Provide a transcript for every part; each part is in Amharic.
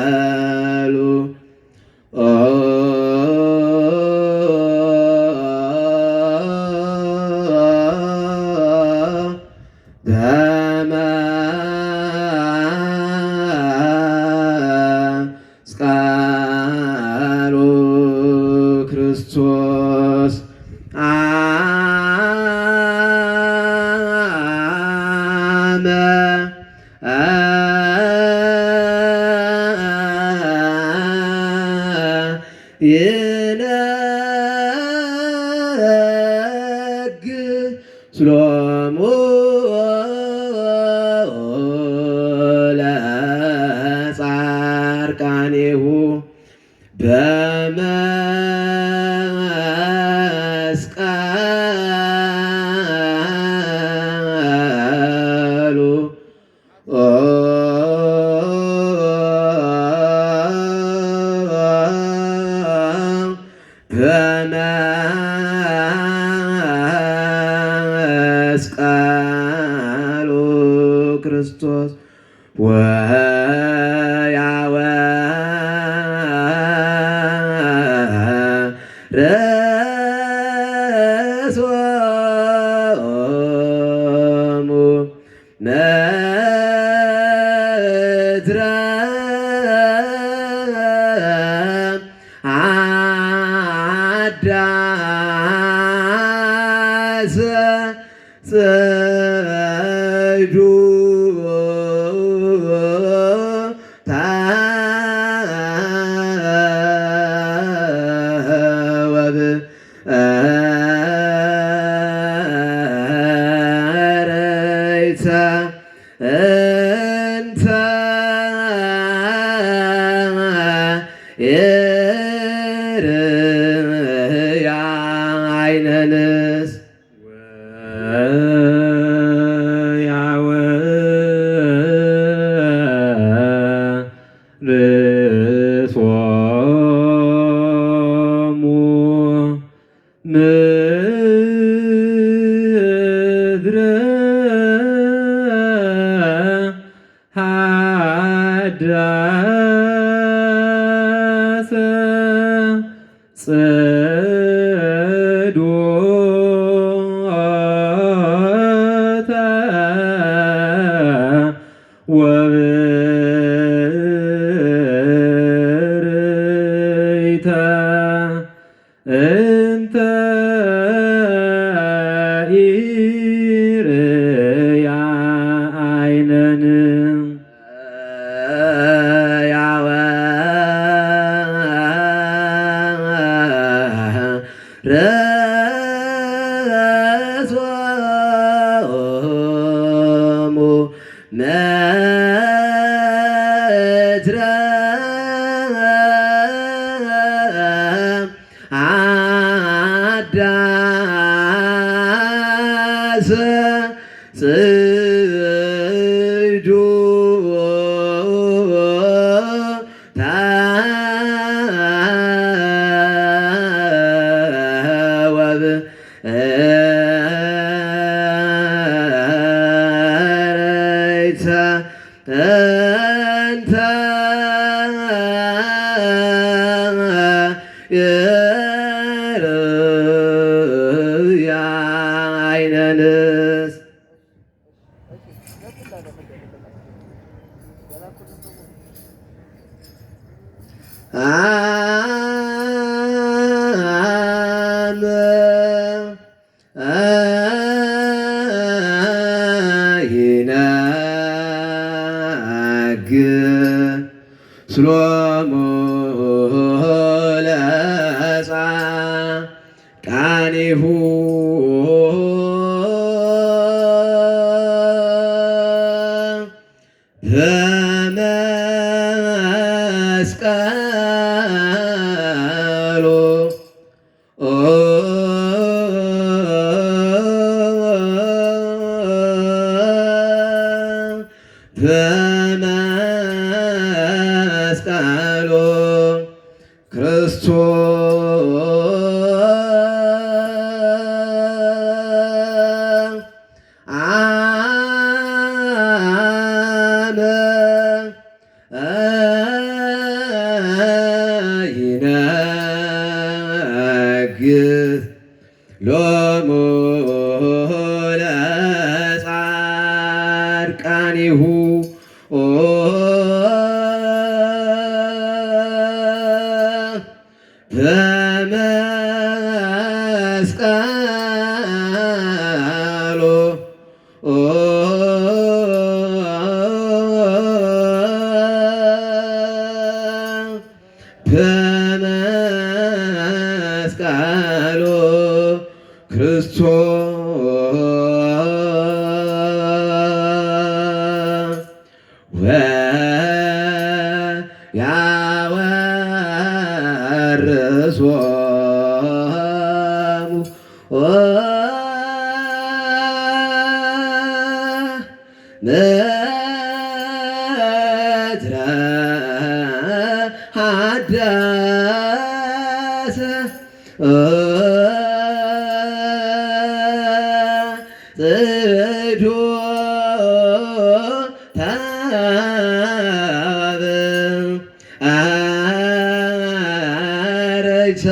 በመስቀሉ በመስቀሉ ክርስቶስ አመ ይነግሥ ሎሙ ለጻድቃኔሁ በመስቀሉ በመስቀሉ ክርስቶስ ወያወርሶሙ ምድረ አዳሰ ጽዱ ወበረይተ እንተ ይርያ አይነንስ ርሶሙ ምድረ ሀዳሰ ጽዶተ ወብርይተ እንተ ኢርያ አይነን ያወረሶሙ ምድረ አዳሰ ጽዶተ ወበረይተ እንተ ይርያ አይነንስ አመ ይነግሥ ሎሙ ለጻድቃኔሁ በመስቀሉ በመስቀሉ ክርስቶስ ሎሙ ለጻድቃኒሁ በመስቀሉ በመስቀሉ ክርስቶስ ወያወርሶሙ ምድረ ሀዳሰ ጽዶተ አረግሳ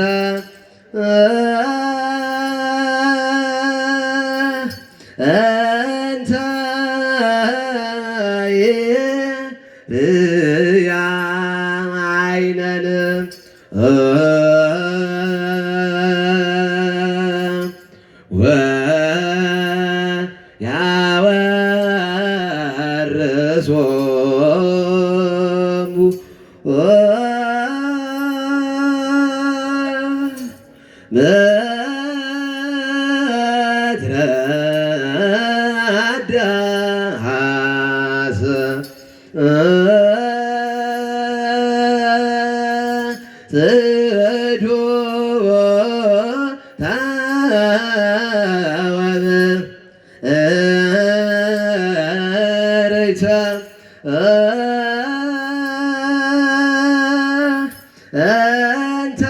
እንተ ይርያ ዓይነን ወያወርሶሙ ምድረ ዳሃሰ ጽዶተ ወበእረይተ እንተ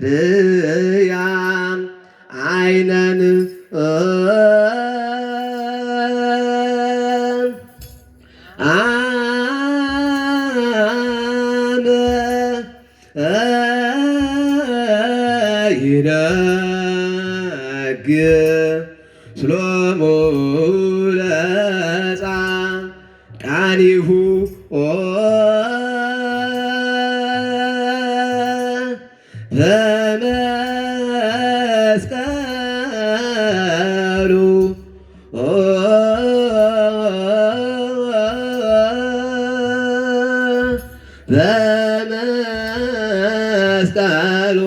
ይርያ ዓይነን አመ ይነግር ስሎሙ ለጻድቃኒሁ በመስቀሉ በመስቀሉ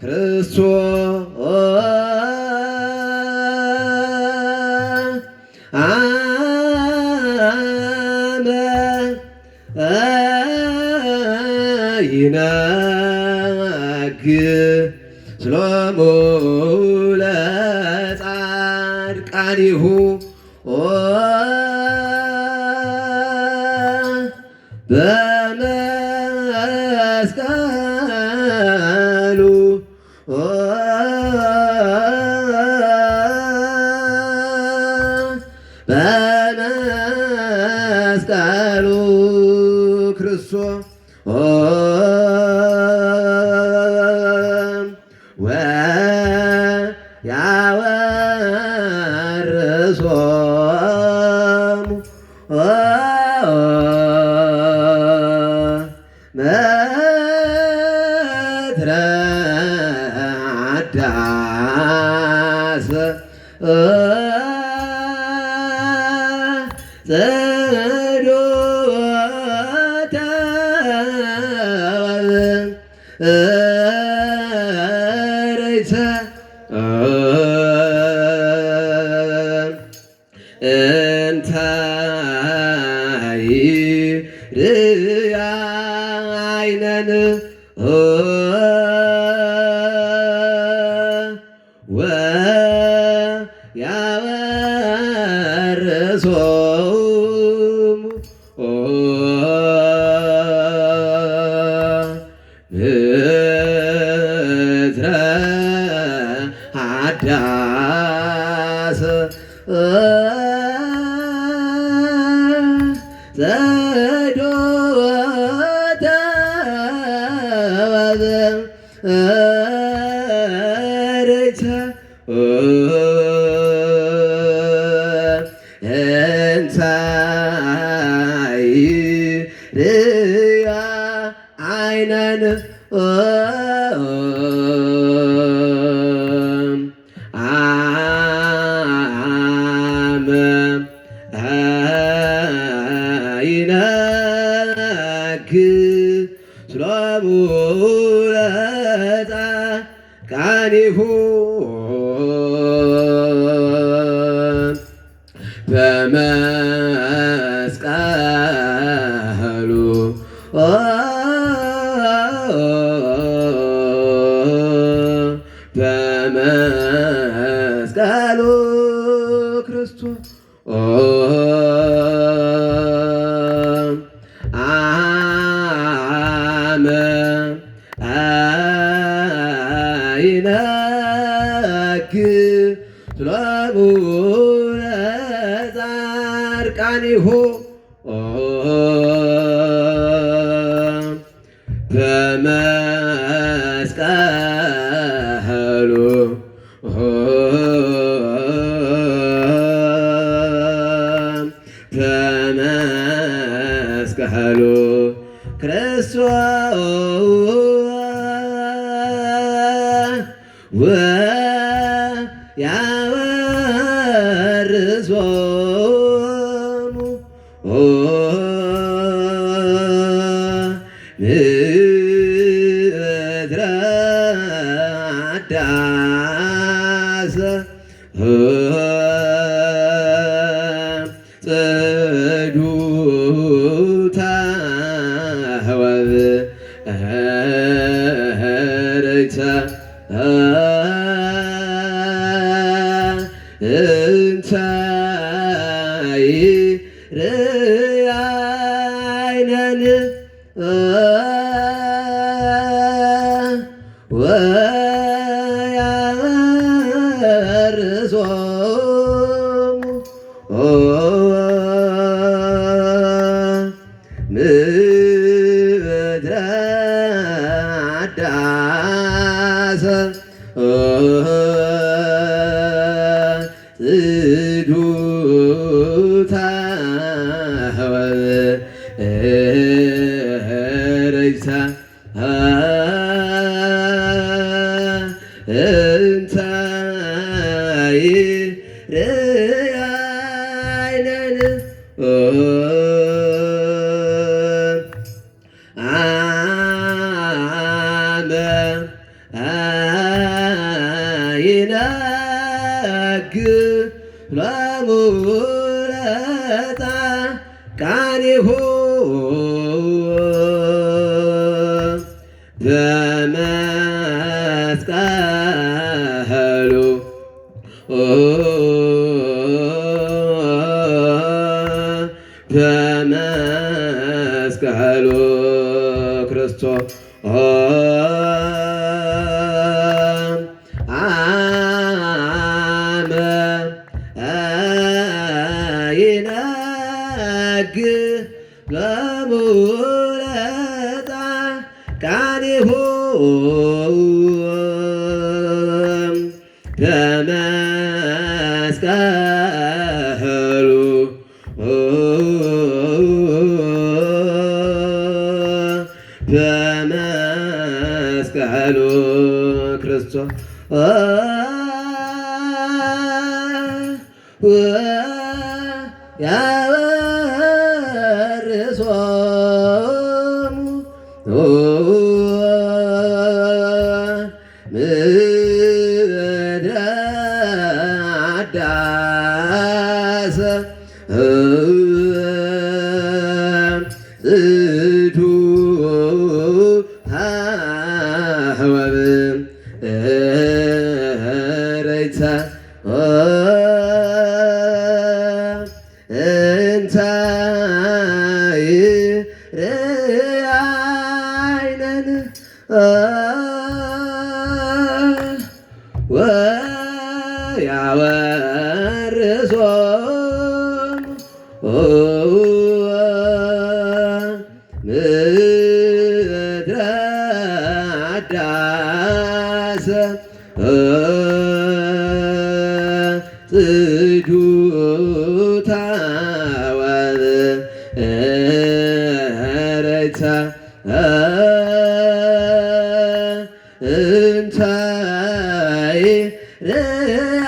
ክርስቶስ አመ ይነግር ስሎሙ ለጻድቃኒሁ በመስቀሉ በመስቀሉ ክርስቶስ ወያወርሶሙ ምድረ ሀዳሰ ጽዶተ ወበእረይተ እንተ ይርያ ዓይነን ወያወርሶሙ ምድረ ሀዳሰ ጽዶተ ወበእረይተ ወረይተ እንተ ይርያ ዓይነን አመ ይነግር ስሎሙ ለጻድቃኒሁ በመስቀሉ በመስቀሉ ክርስቶስ አመ ይነግር ስሎሙ ለጻድቃኒሁ በመስቀሉ በመስቀሉ ክርስቶስ ወያወርሶሙ ምድረ አዳሰ ጽዱታ ወብእረይተ እንተ ይርያ ዓይነን ወያወርሶሙ ምድረ አዳሰ ጽዱታ ወብእረይተ እንተ ይርያ ዓይነን አመ ይነግር ስሎሙ ለጻድቃኒሁ በመስቀሉ በመስቀሉ ክርስቶስ አመ ይነግር ስሎሙ ለጻድቃኒሁ በመስቀሉ በመስቀሉ ክርስቶስ ያወርሶሙ ምድረ አዳሰ ጽዱታ ወብእረይተ እንተ ይርያ ዓይነን ወያወርሶሙ ምድረ አዳሰ ጽዱታ ወበረታ እንታይ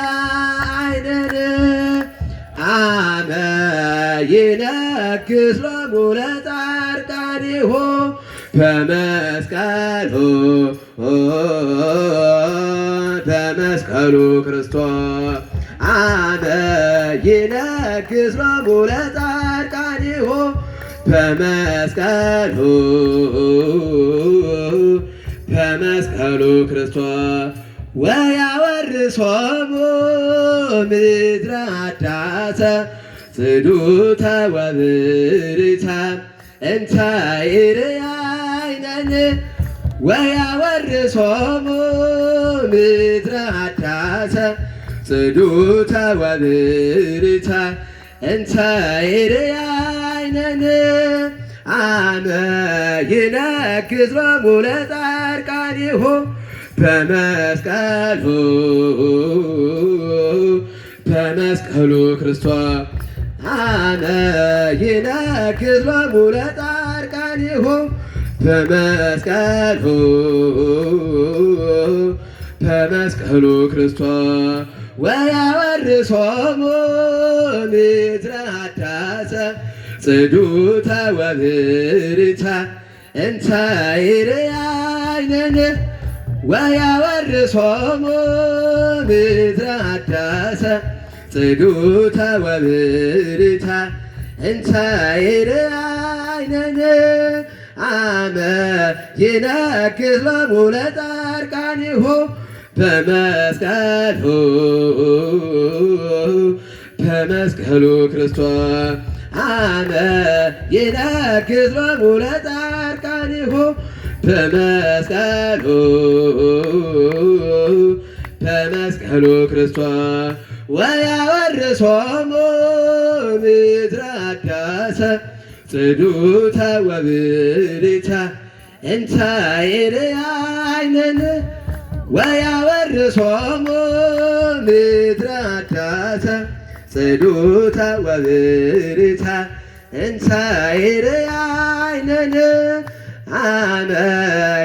አይነን አመ ይነግስ ሎሙ ለጻድቃኒሁ በመስቀሉ ክርስቶስ አመ ይነግስ ሎሙ ለጻድቃኒሁ በመስቀሉ ክርስቶስ ወያወርሶሙ ምድረ አዳሰ ጽዱተ ወብርተ እንተ ይርአይነን ወያወርሶሙ ምድረ አዳሰ ጽዱተ ወብርተ እንተ ይርአይነን አመ ይነግስ ሎሙ ለጻድቃኒሁ በመስቀሉ ክርስቶስ አመ ይነግስ ሎሙ ለጻድቃኒሁ በመስቀሉ ክርስቶስ ወያወርሶሙ ምድረ አዳሰ ጽዱተ ወብርተ እንተ ይርአይነን ወያወርሶሙ ምድረ አዳሰ ጽዱተ ወብርተ እንተ ይርአይነን አመ ይነግስ ሎሙ ለጻድቃኒሁ በመስቀሉ ክርስቶስ አመ ይነግስ ሎሙ ለጻድቃኒሁ በመስቀሉ ክርስቶስ ወያወርሶሙ ምድረ አዳሰ ጽዱተ ወብርተ እንተ ይርአይነን ወያወርሶሙ ምድረ አዳሰ ጽዱተ ወብርተ እንተ ይርአይነን አመ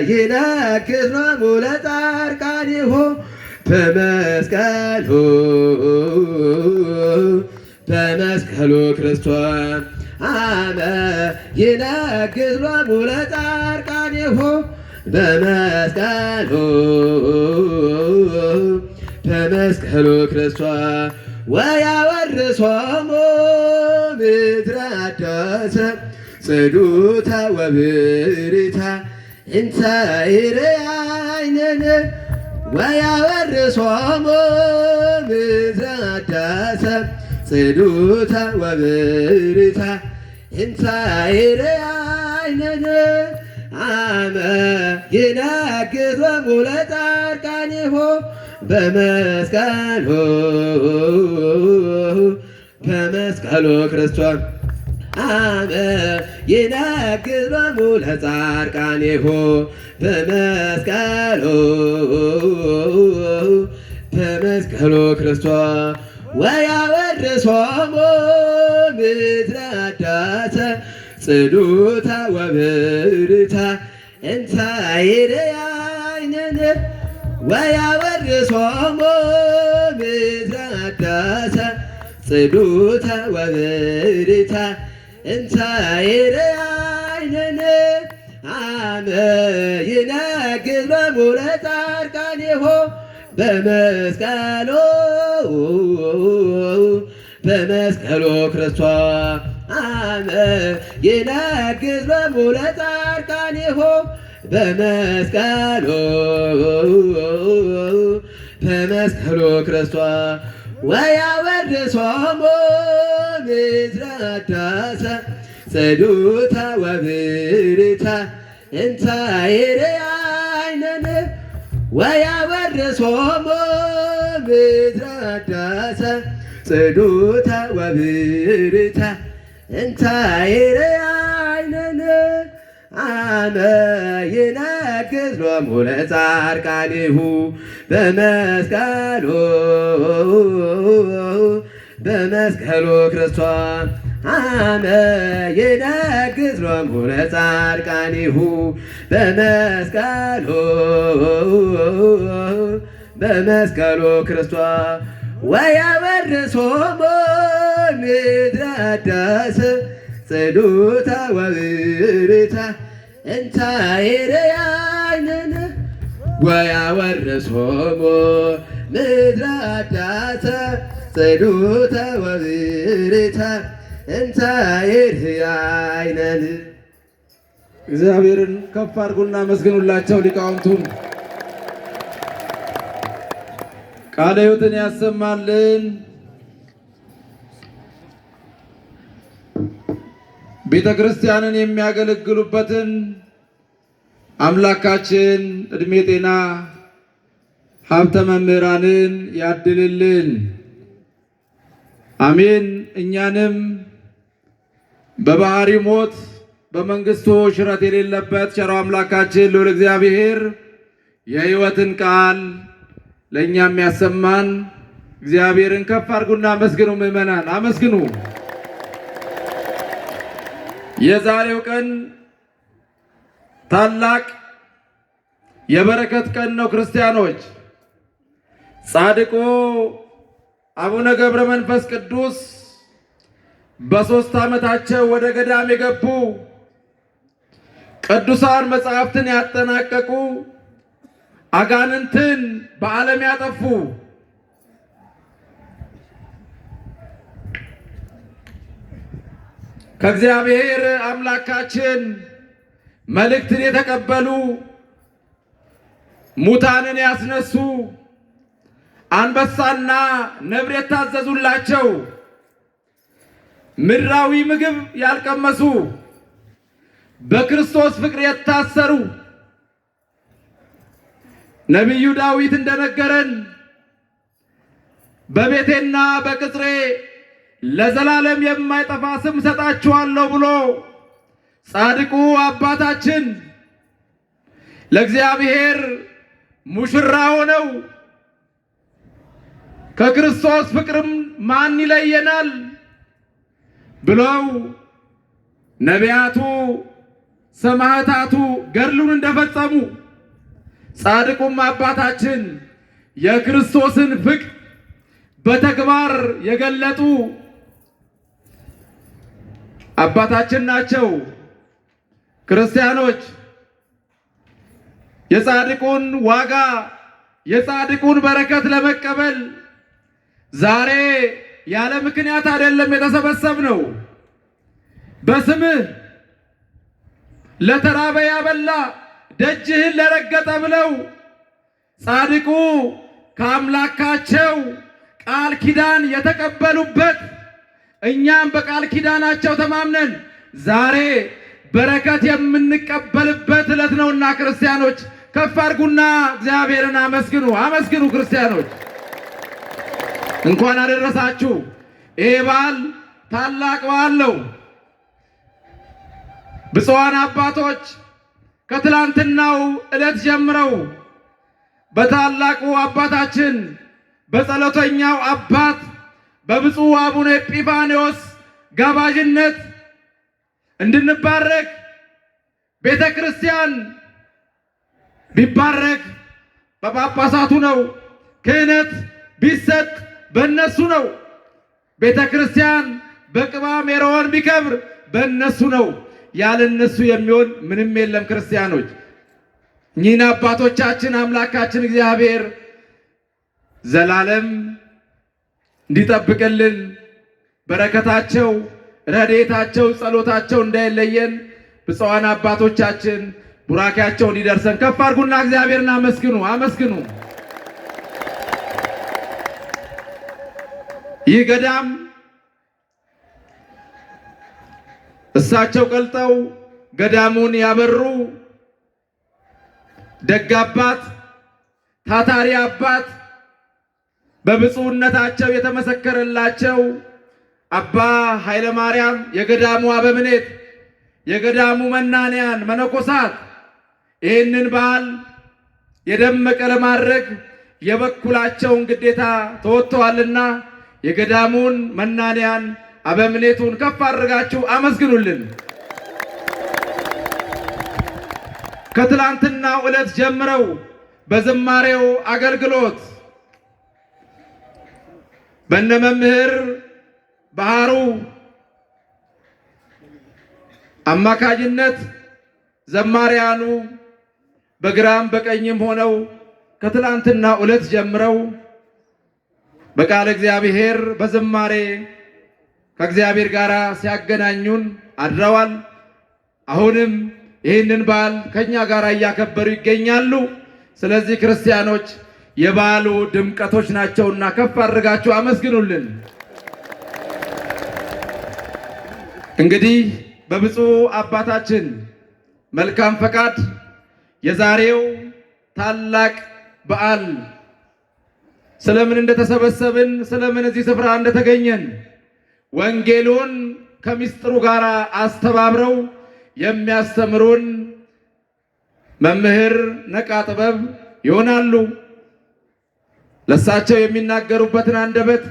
ይነግስ ሎሙ ለጻድቃኒሁ በመስቀሉ ክርስቶስ አመ ይነግስ ሎሙ ለጻድቃኒሁ በመስቀሉ ክርስቶስ ወያወርሶሙ ምድረ አዳሰ ጽዱተ ወብርተ እንተ ይርአይነን ወያወርሶሙ ምድረ አዳሰ ጽዱተ ወብርተ እንተ ይርአይነን አመ ይነግስ ሎሙ ለጻድቃኒሁ በመስቀሉ ክርስቶስ አመ ይነግስ ሎሙ ለጻድቃኒሁ በመስቀሉ ክርስቶስ ወያወርሶሙ ምድረ አዳሰ ጽዱተ ወብርተ እንተ ይርአይነን ወያወርሶሙ ምድረ አዳሰ ጽዱተ ወብርተ እንተ ይርአይነን አመ ይነግስ ሎሙ ለጻድቃኒሁ በመስቀሉ ክርስቶስ አመ ይነግስ ሎሙ ለጻድቃኒሁ በመስቀሉ ክርስቶስ ወያወርሶሙ ምድረ አዳሰ ጽዱተ ወብርተ እንተ ይርአይነን ወያወርሶሙ ምድረ አዳሰ ጽዱተ ወብርተ እንተ ይርአይነን አነ ይነግሥ ሎሙ ለጻድቃኒሁ በመስቀሉ ክርስቶስ አነ ይነግሥ ሎሙ ለጻድቃኒሁ በመስቀሉ ክርስቶስ ወያወርሶሙ ምድረ አዳሰ ጽዱታ ወብርታ እንተ ይርአየነ ወያወርሶሙ ምድረ አዳሰ ጽዱታ ወብርታ እንተ ይርአየነ። እግዚአብሔርን ከፍ አድርጉና መስግኑላቸው ሊቃውንቱን። ቃለ ሕይወትን ያሰማልን። ቤተ ክርስቲያንን የሚያገለግሉበትን አምላካችን ዕድሜ ጤና ሀብተ መምህራንን ያድልልን። አሜን። እኛንም በባህሪ ሞት በመንግስቱ ሽረት የሌለበት ቸሮ አምላካችን ልዑል እግዚአብሔር የሕይወትን ቃል ለእኛም ያሰማን። እግዚአብሔርን ከፍ አድርጉና አመስግኑ። ምዕመናን አመስግኑ። የዛሬው ቀን ታላቅ የበረከት ቀን ነው። ክርስቲያኖች ጻድቁ አቡነ ገብረ መንፈስ ቅዱስ በ3 ዓመታቸው ወደ ገዳም የገቡ ቅዱሳን መጻሕፍትን ያጠናቀቁ አጋንንትን በዓለም ያጠፉ ከእግዚአብሔር አምላካችን መልእክትን የተቀበሉ ሙታንን ያስነሱ አንበሳና ነብር የታዘዙላቸው ምድራዊ ምግብ ያልቀመሱ በክርስቶስ ፍቅር የታሰሩ ነቢዩ ዳዊት እንደነገረን በቤቴና በቅጥሬ ለዘላለም የማይጠፋ ስም ሰጣችኋለሁ ብሎ ጻድቁ አባታችን ለእግዚአብሔር ሙሽራ ሆነው ከክርስቶስ ፍቅርም ማን ይለየናል ብለው ነቢያቱ ሰማዕታቱ ገድሉን እንደፈጸሙ ጻድቁም አባታችን የክርስቶስን ፍቅር በተግባር የገለጡ አባታችን ናቸው። ክርስቲያኖች የጻድቁን ዋጋ የጻድቁን በረከት ለመቀበል ዛሬ ያለ ምክንያት አይደለም የተሰበሰብነው። በስምህ ለተራበ ያበላ ደጅህን ለረገጠ ብለው ጻድቁ ከአምላካቸው ቃል ኪዳን የተቀበሉበት እኛም በቃል ኪዳናቸው ተማምነን ዛሬ በረከት የምንቀበልበት ዕለት ነውና ክርስቲያኖች ከፍ አድርጉና እግዚአብሔርን አመስግኑ። አመስግኑ ክርስቲያኖች፣ እንኳን አደረሳችሁ። ይሄ በዓል ታላቅ በዓል ነው። ብፁዓን አባቶች ከትላንትናው ዕለት ጀምረው በታላቁ አባታችን በጸሎተኛው አባት በብፁዕ አቡነ ኤጲፋንዮስ ጋባዥነት እንድንባረክ ቤተ ክርስቲያን ቢባረክ በጳጳሳቱ ነው። ክህነት ቢሰጥ በእነሱ ነው። ቤተ ክርስቲያን በቅባ ሜሮን ቢከብር በእነሱ ነው። ያለ እነሱ የሚሆን ምንም የለም። ክርስቲያኖች እኚህን አባቶቻችን አምላካችን እግዚአብሔር ዘላለም እንዲጠብቅልን በረከታቸው፣ ረድኤታቸው፣ ጸሎታቸው እንዳይለየን ብፁዓን አባቶቻችን ቡራኬያቸው እንዲደርሰን ከፍ አድርጉና እግዚአብሔርን አመስግኑ። አመስግኑ። ይህ ገዳም እሳቸው ቀልጠው ገዳሙን ያበሩ ደግ አባት፣ ታታሪ አባት በብፁዕነታቸው የተመሰከረላቸው አባ ኃይለ ማርያም የገዳሙ አበምኔት የገዳሙ መናንያን መነኮሳት ይህንን በዓል የደመቀ ለማድረግ የበኩላቸውን ግዴታ ተወጥተዋልና የገዳሙን መናንያን አበምኔቱን ከፍ አድርጋችሁ አመስግኑልን። ከትላንትናው ዕለት ጀምረው በዝማሬው አገልግሎት በእነ መምህር ባህሩ አማካኝነት ዘማሪያኑ በግራም በቀኝም ሆነው ከትላንትናው ዕለት ጀምረው በቃለ እግዚአብሔር በዝማሬ ከእግዚአብሔር ጋር ሲያገናኙን አድረዋል። አሁንም ይህንን በዓል ከኛ ጋር እያከበሩ ይገኛሉ። ስለዚህ ክርስቲያኖች የበዓሉ ድምቀቶች ናቸውና ከፍ አድርጋችሁ አመስግኑልን። እንግዲህ በብፁዕ አባታችን መልካም ፈቃድ የዛሬው ታላቅ በዓል ስለምን እንደተሰበሰብን ስለምን እዚህ ስፍራ እንደተገኘን ወንጌሉን ከምስጢሩ ጋር አስተባብረው የሚያስተምሩን መምህር ነቃ ጥበብ ይሆናሉ። ለሳቸው የሚናገሩበትን አንደበት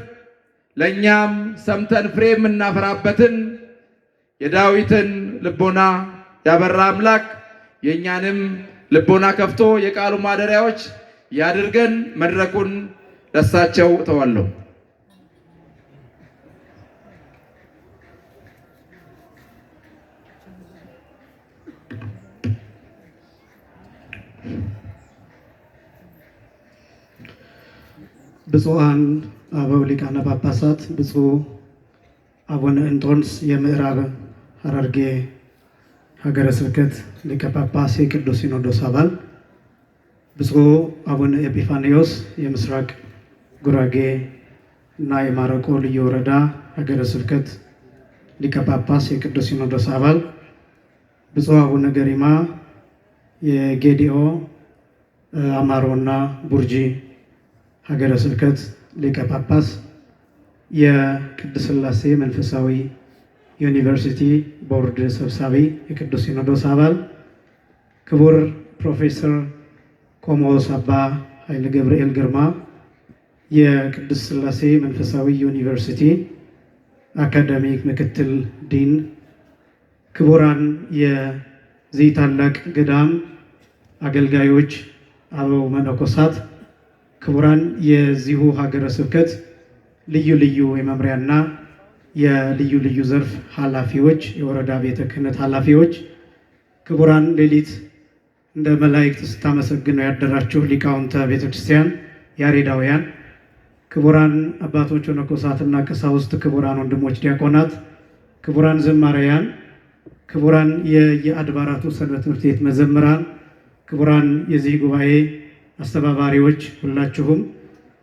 ለኛም ሰምተን ፍሬ የምናፈራበትን የዳዊትን ልቦና ያበራ አምላክ የኛንም ልቦና ከፍቶ የቃሉ ማደሪያዎች ያድርገን። መድረኩን ለሳቸው ተዋለሁ። ብፁዓን አበው ሊቃነ ጳጳሳት፣ ብፁዕ አቡነ እንጦንስ የምዕራብ ሐረርጌ ሀገረ ስብከት ሊቀ ጳጳስ የቅዱስ ሲኖዶስ አባል፣ ብፁዕ አቡነ ኤጲፋንዮስ የምስራቅ ጉራጌ እና የማረቆ ልዩ ወረዳ ሀገረ ስብከት ሊቀ ጳጳስ የቅዱስ ሲኖዶስ አባል፣ ብፁዕ አቡነ ገሪማ የጌዲኦ አማሮና ቡርጂ ሀገረ ስብከት ሊቀ ጳጳስ፣ የቅድስት ሥላሴ መንፈሳዊ ዩኒቨርሲቲ ቦርድ ሰብሳቢ የቅዱስ ሲኖዶስ አባል፣ ክቡር ፕሮፌሰር ቆሞስ አባ ኃይለ ገብርኤል ግርማ የቅድስት ሥላሴ መንፈሳዊ ዩኒቨርሲቲ አካዳሚክ ምክትል ዲን፣ ክቡራን የዚህ ታላቅ ገዳም አገልጋዮች፣ አበው መነኮሳት፣ ክቡራን የዚሁ ሀገረ ስብከት ልዩ ልዩ የመምሪያና የልዩ ልዩ ዘርፍ ኃላፊዎች፣ የወረዳ ቤተ ክህነት ኃላፊዎች፣ ክቡራን ሌሊት እንደ መላእክት ስታመሰግነው ያደራችሁ ሊቃውንተ ቤተ ክርስቲያን ያሬዳውያን፣ ክቡራን አባቶች መነኮሳትና ቀሳውስት፣ ክቡራን ወንድሞች ዲያቆናት፣ ክቡራን ዘማሪያን፣ ክቡራን የአድባራቱ ሰንበት ትምህርት ቤት መዘምራን፣ ክቡራን የዚህ ጉባኤ አስተባባሪዎች፣ ሁላችሁም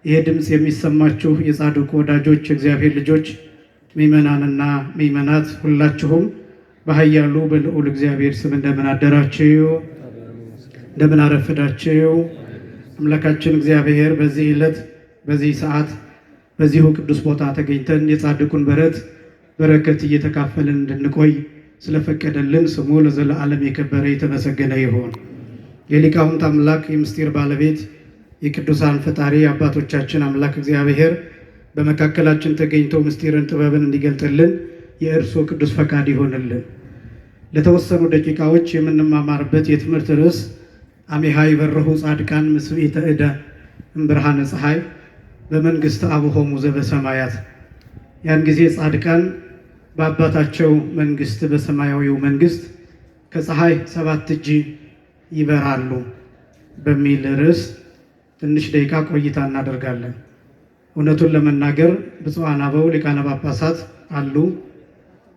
ይሄ ድምፅ የሚሰማችሁ የጻድቁ ወዳጆች፣ እግዚአብሔር ልጆች፣ ምእመናንና ምእመናት ሁላችሁም በኃያሉ በልዑል እግዚአብሔር ስም እንደምን አደራችሁ? እንደምን አረፈዳችሁ? አምላካችን እግዚአብሔር በዚህ ዕለት በዚህ ሰዓት በዚሁ ቅዱስ ቦታ ተገኝተን የጻድቁን በረከት እየተካፈልን እንድንቆይ ስለፈቀደልን ስሙ ለዘለዓለም የከበረ የተመሰገነ ይሁን። የሊቃውንት አምላክ የምስጢር ባለቤት የቅዱሳን ፈጣሪ አባቶቻችን አምላክ እግዚአብሔር በመካከላችን ተገኝቶ ምስጢርን ጥበብን እንዲገልጥልን የእርሱ ቅዱስ ፈቃድ ይሆንልን። ለተወሰኑ ደቂቃዎች የምንማማርበት የትምህርት ርዕስ አሜሃ ይበርሁ ጻድቃን ምስብእተ እደ እምብርሃነ ፀሐይ በመንግሥተ አብሆሙ ዘበሰማያት። ያን ጊዜ ጻድቃን በአባታቸው መንግሥት በሰማያዊው መንግሥት ከፀሐይ 7 እጅ ይበራሉ በሚል ርዕስ ትንሽ ደቂቃ ቆይታ እናደርጋለን። እውነቱን ለመናገር ብፁዓን አበው ሊቃነ ጳጳሳት አሉ።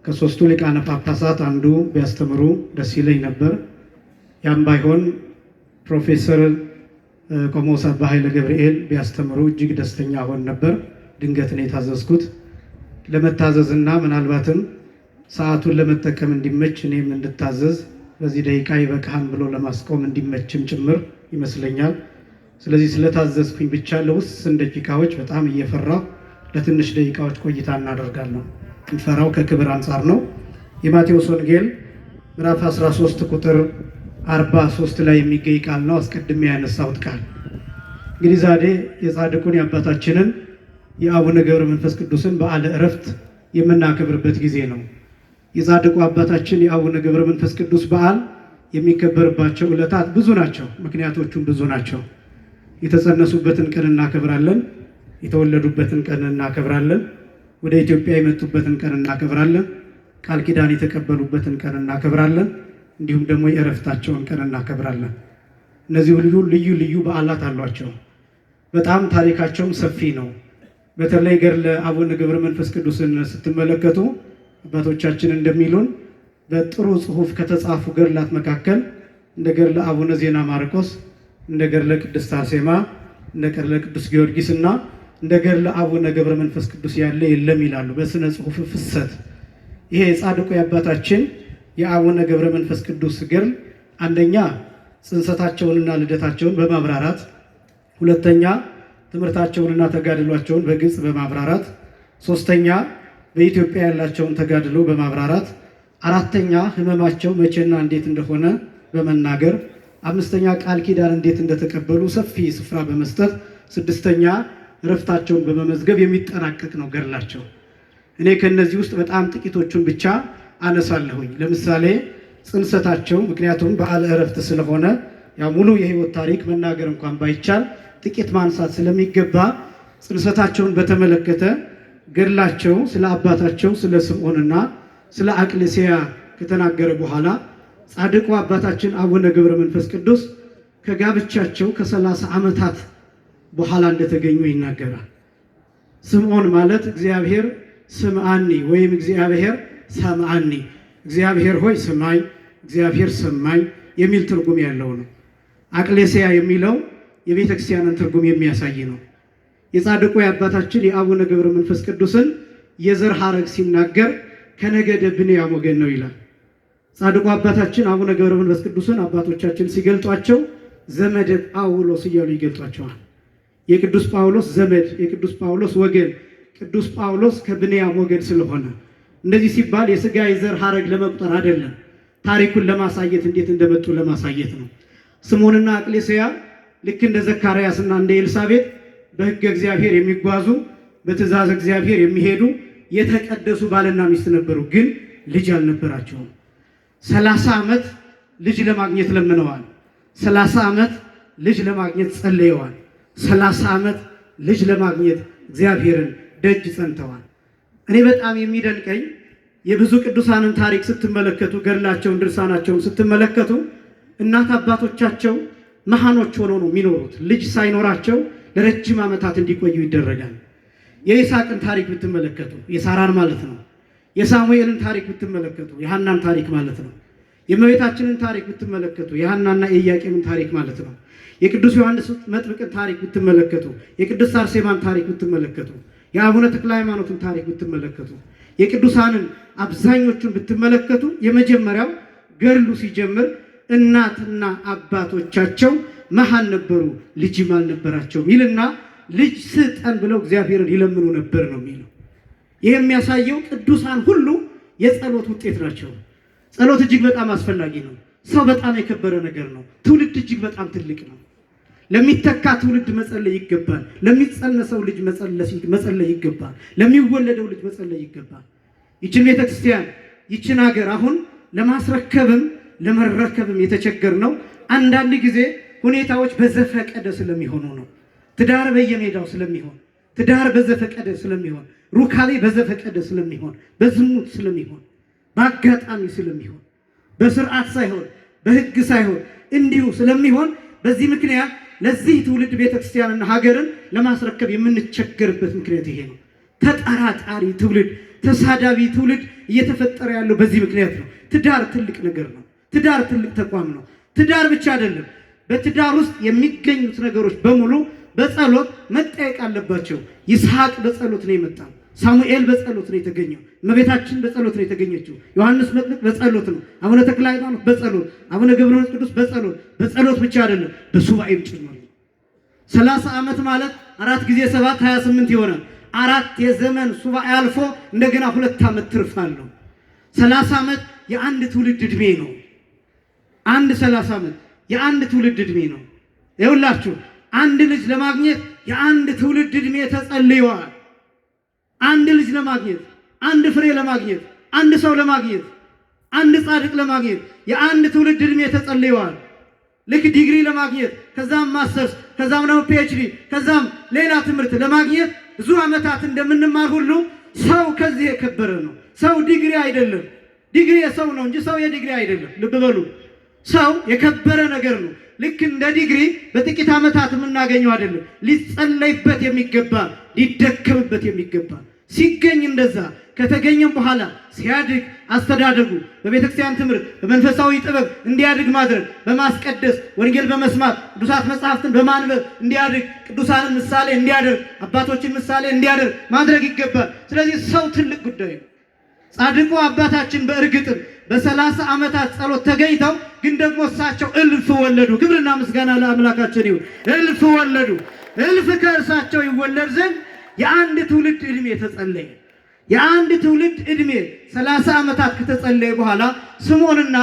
ከሦስቱ ሊቃነ ጳጳሳት አንዱ ቢያስተምሩ ደስ ይለኝ ነበር። ያም ባይሆን ፕሮፌሰር ቆሞስ አባ ኃይለ ገብርኤል ቢያስተምሩ እጅግ ደስተኛ ሆን ነበር። ድንገት ነው የታዘዝኩት። ለመታዘዝና ምናልባትም ሰዓቱን ለመጠቀም እንዲመች እኔም እንድታዘዝ በዚህ ደቂቃ ይበቃሃን ብሎ ለማስቆም እንዲመችም ጭምር ይመስለኛል። ስለዚህ ስለታዘዝኩኝ ብቻ ለውስን ደቂቃዎች በጣም እየፈራሁ ለትንሽ ደቂቃዎች ቆይታ እናደርጋለን። እንፈራው ከክብር አንጻር ነው። የማቴዎስ ወንጌል ምዕራፍ 13 ቁጥር 43 ላይ የሚገኝ ቃል ነው። አስቀድሜ ያነሳሁት ቃል እንግዲህ ዛሬ የጻድቁን የአባታችንን የአቡነ ገብረ መንፈስ ቅዱስን በዓለ ዕረፍት የምናከብርበት ጊዜ ነው። የጻድቁ አባታችን የአቡነ ገብረ መንፈስ ቅዱስ በዓል የሚከበርባቸው ዕለታት ብዙ ናቸው። ምክንያቶቹም ብዙ ናቸው። የተጸነሱበትን ቀን እናከብራለን። የተወለዱበትን ቀን እናከብራለን። ወደ ኢትዮጵያ የመጡበትን ቀን እናከብራለን። ቃል ኪዳን የተቀበሉበትን ቀን እናከብራለን። እንዲሁም ደግሞ የዕረፍታቸውን ቀን እናከብራለን። እነዚህ ሁሉ ልዩ ልዩ በዓላት አሏቸው። በጣም ታሪካቸውም ሰፊ ነው። በተለይ ገድለ አቡነ ገብረ መንፈስ ቅዱስን ስትመለከቱ አባቶቻችን እንደሚሉን በጥሩ ጽሑፍ ከተጻፉ ገድላት መካከል እንደ ገድለ አቡነ ዜና ማርቆስ፣ እንደ ገድለ ቅድስት አርሴማ፣ እንደ ገድለ ቅዱስ ጊዮርጊስ እና እንደ ገድለ አቡነ ገብረ መንፈስ ቅዱስ ያለ የለም ይላሉ በስነ ጽሑፍ ፍሰት። ይሄ የጻድቁ የአባታችን የአቡነ ገብረ መንፈስ ቅዱስ ገድል አንደኛ ጽንሰታቸውንና ልደታቸውን በማብራራት፣ ሁለተኛ ትምህርታቸውንና ተጋድሏቸውን በግልጽ በማብራራት፣ ሶስተኛ በኢትዮጵያ ያላቸውን ተጋድሎ በማብራራት፣ አራተኛ ሕመማቸው መቼና እንዴት እንደሆነ በመናገር፣ አምስተኛ ቃል ኪዳን እንዴት እንደተቀበሉ ሰፊ ስፍራ በመስጠት፣ ስድስተኛ ዕረፍታቸውን በመመዝገብ የሚጠናቀቅ ነው ገድላቸው። እኔ ከነዚህ ውስጥ በጣም ጥቂቶቹን ብቻ አነሳለሁኝ። ለምሳሌ ጽንሰታቸው፣ ምክንያቱም በዓለ ዕረፍት ስለሆነ ያው ሙሉ የሕይወት ታሪክ መናገር እንኳን ባይቻል ጥቂት ማንሳት ስለሚገባ ጽንሰታቸውን በተመለከተ ገድላቸው ስለ አባታቸው ስለ ስምዖንና ስለ አቅሌስያ ከተናገረ በኋላ ጻድቁ አባታችን አቡነ ገብረ መንፈስ ቅዱስ ከጋብቻቸው ከ30 ዓመታት በኋላ እንደተገኙ ይናገራል። ስምዖን ማለት እግዚአብሔር ስምዓኒ ወይም እግዚአብሔር ሰምዓኒ፣ እግዚአብሔር ሆይ ስማኝ፣ እግዚአብሔር ሰማኝ የሚል ትርጉም ያለው ነው። አቅሌስያ የሚለው የቤተ ክርስቲያንን ትርጉም የሚያሳይ ነው። የጻድቁ የአባታችን የአቡነ ገብረ መንፈስ ቅዱስን የዘር ሐረግ ሲናገር ከነገደ ብንያም ወገን ነው ይላል። ጻድቁ አባታችን አቡነ ገብረ መንፈስ ቅዱስን አባቶቻችን ሲገልጧቸው ዘመደ ጳውሎስ እያሉ ይገልጧቸዋል። የቅዱስ ጳውሎስ ዘመድ፣ የቅዱስ ጳውሎስ ወገን፣ ቅዱስ ጳውሎስ ከብንያም ወገን ስለሆነ እንደዚህ ሲባል የሥጋ የዘር ሐረግ ለመቁጠር አይደለም፣ ታሪኩን ለማሳየት እንዴት እንደመጡ ለማሳየት ነው። ስምዖንና አቅሌስያ ልክ እንደ ዘካርያስና እንደ ኤልሳቤጥ በሕገ እግዚአብሔር የሚጓዙ በትእዛዝ እግዚአብሔር የሚሄዱ የተቀደሱ ባልና ሚስት ነበሩ። ግን ልጅ አልነበራቸውም። 30 ዓመት ልጅ ለማግኘት ለምነዋል። 30 ዓመት ልጅ ለማግኘት ጸልየዋል። 30 ዓመት ልጅ ለማግኘት እግዚአብሔርን ደጅ ጸንተዋል። እኔ በጣም የሚደንቀኝ የብዙ ቅዱሳንን ታሪክ ስትመለከቱ፣ ገድላቸውን ድርሳናቸውን ስትመለከቱ እናት አባቶቻቸው መሃኖች ሆነው ነው የሚኖሩት። ልጅ ሳይኖራቸው ለረጅም ዓመታት እንዲቆዩ ይደረጋል። የይስሐቅን ታሪክ ብትመለከቱ የሳራን ማለት ነው። የሳሙኤልን ታሪክ ብትመለከቱ የሐናን ታሪክ ማለት ነው። የእመቤታችንን ታሪክ ብትመለከቱ የሐናና የኢያቄምን ታሪክ ማለት ነው። የቅዱስ ዮሐንስ መጥምቅን ታሪክ ብትመለከቱ፣ የቅዱስ አርሴማን ታሪክ ብትመለከቱ፣ የአቡነ ተክለ ሃይማኖትን ታሪክ ብትመለከቱ፣ የቅዱሳንን አብዛኞቹን ብትመለከቱ የመጀመሪያው ገድሉ ሲጀምር እናትና አባቶቻቸው መሃን ነበሩ፣ ልጅም አልነበራቸውም ይልና ልጅ ስጠን ብለው እግዚአብሔርን ይለምኑ ነበር ነው የሚለው። ይህ የሚያሳየው ቅዱሳን ሁሉ የጸሎት ውጤት ናቸው። ጸሎት እጅግ በጣም አስፈላጊ ነው። ሰው በጣም የከበረ ነገር ነው። ትውልድ እጅግ በጣም ትልቅ ነው። ለሚተካ ትውልድ መጸለይ ይገባል። ለሚጸነሰው ልጅ መጸለይ ይገባል። ለሚወለደው ልጅ መጸለይ ይገባል። ይችን ቤተክርስቲያን ይችን ሀገር አሁን ለማስረከብም ለመረከብም የተቸገር ነው። አንዳንድ ጊዜ ሁኔታዎች በዘፈቀደ ስለሚሆኑ ነው። ትዳር በየሜዳው ስለሚሆን፣ ትዳር በዘፈቀደ ስለሚሆን፣ ሩካቤ በዘፈቀደ ስለሚሆን፣ በዝሙት ስለሚሆን፣ በአጋጣሚ ስለሚሆን፣ በስርዓት ሳይሆን በሕግ ሳይሆን እንዲሁ ስለሚሆን በዚህ ምክንያት ለዚህ ትውልድ ቤተክርስቲያንና ሀገርን ለማስረከብ የምንቸገርበት ምክንያት ይሄ ነው። ተጠራጣሪ ትውልድ፣ ተሳዳቢ ትውልድ እየተፈጠረ ያለው በዚህ ምክንያት ነው። ትዳር ትልቅ ነገር ነው። ትዳር ትልቅ ተቋም ነው። ትዳር ብቻ አይደለም። በትዳር ውስጥ የሚገኙት ነገሮች በሙሉ በጸሎት መጠየቅ አለባቸው። ይስሐቅ በጸሎት ነው የመጣው። ሳሙኤል በጸሎት ነው የተገኘው። እመቤታችን በጸሎት ነው የተገኘችው። ዮሐንስ መጥምቅ በጸሎት ነው። አቡነ ተክለ ሃይማኖት በጸሎት፣ አቡነ ገብረ መንፈስ ቅዱስ በጸሎት። በጸሎት ብቻ አይደለም በሱባኤም ጭምር። 30 ዓመት ማለት 4 ጊዜ 7 28 ይሆናል። 4 የዘመን ሱባኤ አልፎ እንደገና 2 ዓመት ትርፍ አለው። 30 ዓመት የአንድ ትውልድ ዕድሜ ነው። አንድ 30 ዓመት የአንድ ትውልድ ዕድሜ ነው። ይኸውላችሁ አንድ ልጅ ለማግኘት የአንድ ትውልድ ዕድሜ ተጸልየዋል። አንድ ልጅ ለማግኘት፣ አንድ ፍሬ ለማግኘት፣ አንድ ሰው ለማግኘት፣ አንድ ጻድቅ ለማግኘት የአንድ ትውልድ ዕድሜ ተጸልየዋል። ልክ ዲግሪ ለማግኘት ከዛም ማስተርስ ከዛም ደግሞ ፒኤችዲ ከዛም ሌላ ትምህርት ለማግኘት ብዙ ዓመታት እንደምንማር ሁሉ ሰው ከዚህ የከበረ ነው። ሰው ዲግሪ አይደለም። ዲግሪ የሰው ነው እንጂ ሰው የዲግሪ አይደለም። ልብ በሉ። ሰው የከበረ ነገር ነው። ልክ እንደ ዲግሪ በጥቂት ዓመታት የምናገኘው አይደለም። ሊጸለይበት የሚገባ ሊደከምበት የሚገባ ሲገኝ እንደዛ ከተገኘም በኋላ ሲያድግ አስተዳደጉ በቤተክርስቲያን ትምህርት በመንፈሳዊ ጥበብ እንዲያድግ ማድረግ፣ በማስቀደስ ወንጌል በመስማት ቅዱሳት መጻሕፍትን በማንበብ እንዲያድግ፣ ቅዱሳንን ምሳሌ እንዲያደርግ፣ አባቶችን ምሳሌ እንዲያደርግ ማድረግ ይገባል። ስለዚህ ሰው ትልቅ ጉዳይ ነው። ጻድቁ አባታችን በእርግጥም በ30 ዓመታት ጸሎት ተገኝተው ግን ደግሞ እሳቸው እልፍ ወለዱ። ክብርና ምስጋና ለአምላካችን ይሁን። እልፍ ወለዱ። እልፍ ከእርሳቸው ይወለድ ዘንድ የአንድ ትውልድ ዕድሜ ተጸለየ። የአንድ ትውልድ ዕድሜ 30 ዓመታት ከተጸለየ በኋላ ስምዖንና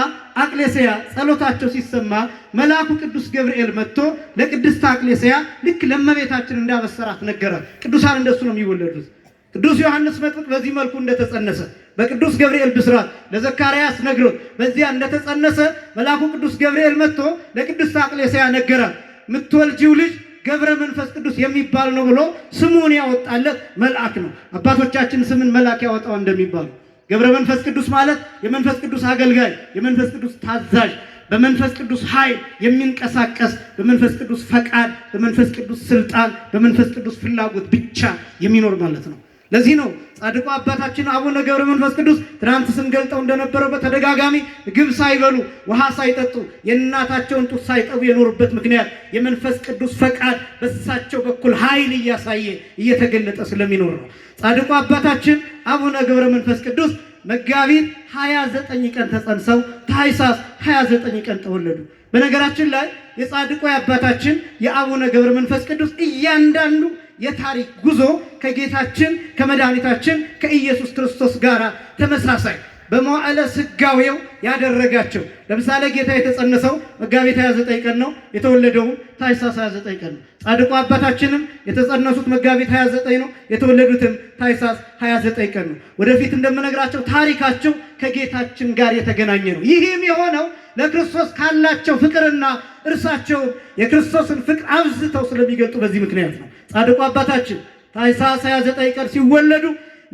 አቅሌስያ ጸሎታቸው ሲሰማ መልአኩ ቅዱስ ገብርኤል መጥቶ ለቅድስት አቅሌስያ ልክ ለእመቤታችን እንዳበሰራት ነገራት። ቅዱሳን እንደሱ ነው የሚወለዱት። ቅዱስ ዮሐንስ መጥምቅ በዚህ መልኩ እንደተጸነሰ በቅዱስ ገብርኤል ብስራት ለዘካርያስ ነግሮት በዚያ እንደተጸነሰ መልአኩ ቅዱስ ገብርኤል መጥቶ ለቅድስት አቅሌስያ ነገራት። የምትወልጂው ልጅ ገብረ መንፈስ ቅዱስ የሚባል ነው ብሎ ስሙን ያወጣለት መልአክ ነው። አባቶቻችን ስምን መልአክ ያወጣው እንደሚባሉ ገብረ መንፈስ ቅዱስ ማለት የመንፈስ ቅዱስ አገልጋይ፣ የመንፈስ ቅዱስ ታዛዥ፣ በመንፈስ ቅዱስ ኃይል የሚንቀሳቀስ፣ በመንፈስ ቅዱስ ፈቃድ፣ በመንፈስ ቅዱስ ስልጣን፣ በመንፈስ ቅዱስ ፍላጎት ብቻ የሚኖር ማለት ነው። ለዚህ ነው ጻድቁ አባታችን አቡነ ገብረ መንፈስ ቅዱስ ትናንት ስንገልጠው እንደነበረው በተደጋጋሚ ምግብ ሳይበሉ ውሃ ሳይጠጡ የእናታቸውን ጡት ሳይጠቡ የኖሩበት ምክንያት የመንፈስ ቅዱስ ፈቃድ በእሳቸው በኩል ኃይል እያሳየ እየተገለጠ ስለሚኖር ነው። ጻድቁ አባታችን አቡነ ገብረ መንፈስ ቅዱስ መጋቢት 29 ቀን ተጸንሰው ታኅሳስ 29 ቀን ተወለዱ። በነገራችን ላይ የጻድቁ አባታችን የአቡነ ገብረ መንፈስ ቅዱስ እያንዳንዱ የታሪክ ጉዞ ከጌታችን ከመድኃኒታችን ከኢየሱስ ክርስቶስ ጋር ተመሳሳይ በመዋዕለ ሥጋዌው ያደረጋቸው። ለምሳሌ ጌታ የተጸነሰው መጋቢት 29 ቀን ነው። የተወለደው ታኅሳስ 29 ቀን ነው። ጻድቁ አባታችንም የተጸነሱት መጋቢት 29 ነው። የተወለዱትም ታኅሳስ 29 ቀን ነው። ወደፊት እንደምነግራቸው ታሪካቸው ከጌታችን ጋር የተገናኘ ነው። ይህም የሆነው ለክርስቶስ ካላቸው ፍቅርና እርሳቸው የክርስቶስን ፍቅር አብዝተው ስለሚገልጡ በዚህ ምክንያት ነው። ጻድቁ አባታችን ታኅሳስ 29 ቀን ሲወለዱ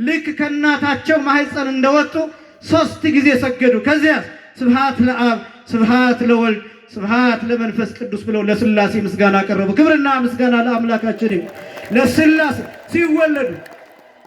ልክ ከእናታቸው ማኅፀን እንደወጡ 3 ጊዜ ሰገዱ። ከዚያ ስብሐት ለአብ፣ ስብሐት ለወልድ፣ ስብሐት ለመንፈስ ቅዱስ ብለው ለሥላሴ ምስጋና አቀረቡ። ክብርና ምስጋና ለአምላካችን ይሁን። ለሥላሴ ሲወለዱ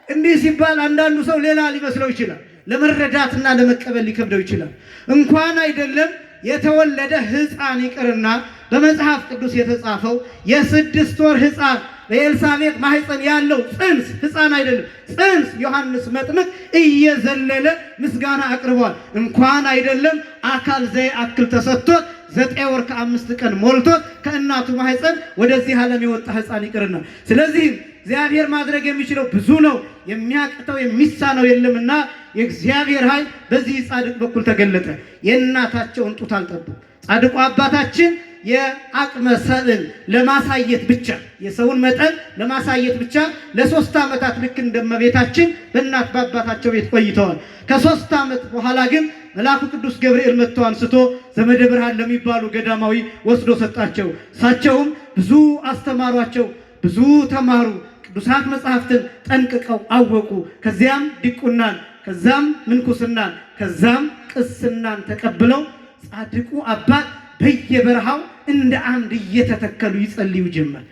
እንዲህ ሲባል አንዳንዱ ሰው ሌላ ሊመስለው ይችላል። ለመረዳትና ለመቀበል ሊከብደው ይችላል። እንኳን አይደለም የተወለደ ሕፃን ይቅርና በመጽሐፍ ቅዱስ የተጻፈው የ6 ወር ሕፃን በኤልሳቤጥ ማኅፀን ያለው ጽንስ ሕፃን አይደለም፣ ጽንስ ዮሐንስ መጥምቅ እየዘለለ ምስጋና አቅርቧል። እንኳን አይደለም አካል ዘየአክል ተሰጥቶት 9 ወር ከ5 ቀን ሞልቶት ከእናቱ ማኅፀን ወደዚህ ዓለም የወጣ ሕፃን ይቅርና። ስለዚህ እግዚአብሔር ማድረግ የሚችለው ብዙ ነው፣ የሚያቅተው የሚሳነው የለምና የእግዚአብሔር ኃይል በዚህ ጻድቅ በኩል ተገለጠ። የእናታቸውን ጡት አልጠቡ። ጻድቁ አባታችን የአቅመ ሰብን ለማሳየት ብቻ የሰውን መጠን ለማሳየት ብቻ ለ3 ዓመታት ልክ እንደመቤታችን በእናት በአባታቸው ቤት ቆይተዋል። ከ3 ዓመት በኋላ ግን መልአኩ ቅዱስ ገብርኤል መጥቶ አንስቶ ዘመደ ብርሃን ለሚባሉ ገዳማዊ ወስዶ ሰጣቸው። እሳቸውም ብዙ አስተማሯቸው፣ ብዙ ተማሩ፣ ቅዱሳት መጻሕፍትን ጠንቅቀው አወቁ። ከዚያም ዲቁናን፣ ከዛም ምንኩስናን፣ ከዛም ቅስናን ተቀብለው ጻድቁ አባት በየበረሃው እንደ አንድ እየተተከሉ ይጸልዩ ጀመር።